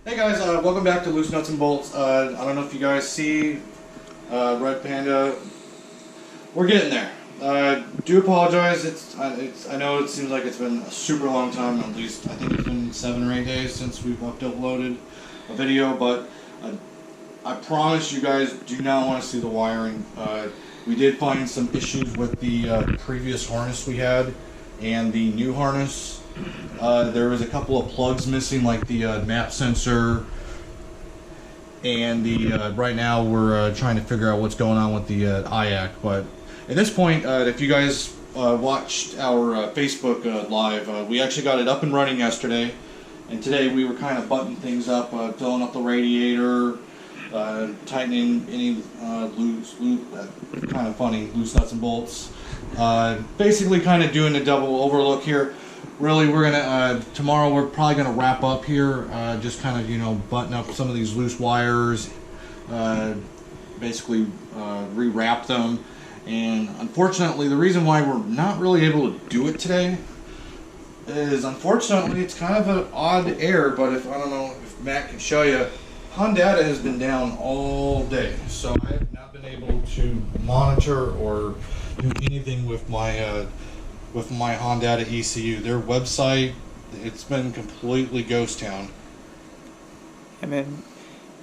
Hey guys, welcome back to Loose Nuts and Bolts. I don't know if you guys see Red Panda. We're getting there. Do apologize. I know it seems like it's been a super long time. At least I think it's been 7 or 8 days since we've uploaded a video. But I promise you guys do not want to see the wiring. We did find some issues with the previous harness we had and the new harness. There was a couple of plugs missing, like the map sensor, and the right now we're trying to figure out what's going on with the IAC. But at this point, if you guys watched our Facebook live, we actually got it up and running yesterday, and today we were kind of buttoning things up, filling up the radiator, tightening any loose loose nuts and bolts. Basically kind of doing a double overlook here. Really, we're gonna tomorrow we're probably gonna wrap up here, just kind of button up some of these loose wires, basically rewrap them. And unfortunately, the reason why we're not really able to do it today is unfortunately it's kind of an odd error. But I don't know if Matt can show you, Panda has been down all day, so I have not been able to monitor or do anything with my Honda ECU. Their website, it's been completely ghost town. And then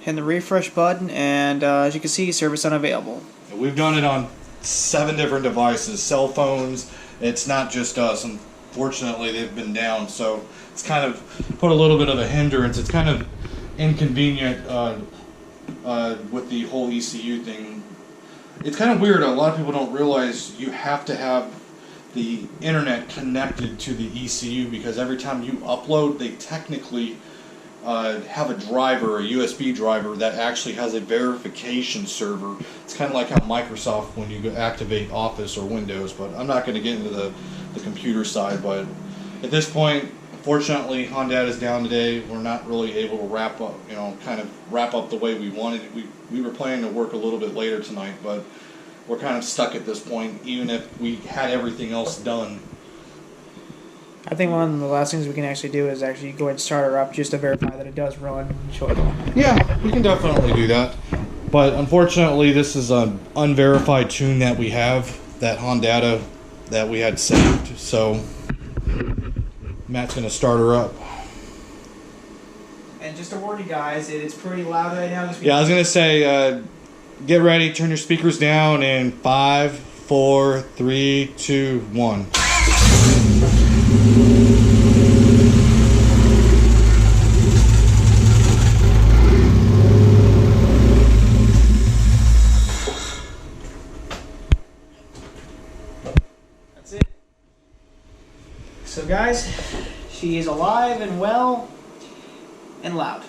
hit the refresh button, and as you can see, service unavailable. We've done it on 7 different devices, cell phones. It's not just us. Unfortunately, they've been down, so it's kind of put a little bit of a hindrance. It's kind of inconvenient with the whole ECU thing. It's kind of weird. A lot of people don't realize you have to have the internet connected to the ECU, because every time you upload, they technically have a driver, a USB driver, that actually has a verification server. It's kind of like how Microsoft, when you activate Office or Windows, but I'm not going to get into the computer side. But at this point, unfortunately, Honda is down today. We're not really able to wrap up, kind of wrap up the way we wanted. We were planning to work a little bit later tonight, but we're kind of stuck at this point, even if we had everything else done. I think one of the last things we can actually do is actually go ahead and start her up just to verify that it does run and show it all. Yeah, we can definitely do that. But unfortunately, this is an unverified tune that we have, that Honda that we had saved. So Matt's going to start her up. And just to warn you guys, it's pretty loud right now. Yeah, I was going to say, get ready, turn your speakers down in 5, 4, 3, 2, 1. That's it. So guys, she is alive and well and loud.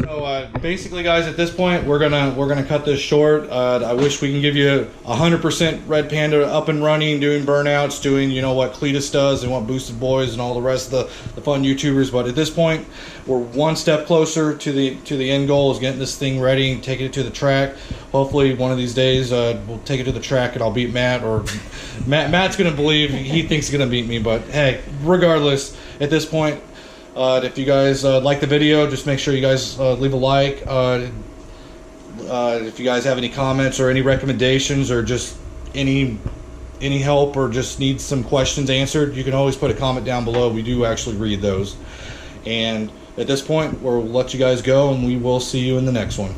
So basically, guys, at this point we're gonna cut this short. I wish we can give you 100% Red Panda up and running, doing burnouts, doing what Cletus does and what Boosted Boys and all the rest of the fun YouTubers. But at this point, we're one step closer to the end goal, is getting this thing ready, taking it to the track. Hopefully, one of these days we'll take it to the track and I'll beat Matt, or Matt's gonna believe he thinks he's gonna beat me. But hey, regardless, at this point. If you guys like the video, just make sure you guys leave a like. If you guys have any comments or any recommendations, or just any help, or just need some questions answered, you can always put a comment down below. We do actually read those. And at this point, we'll let you guys go, and we will see you in the next one.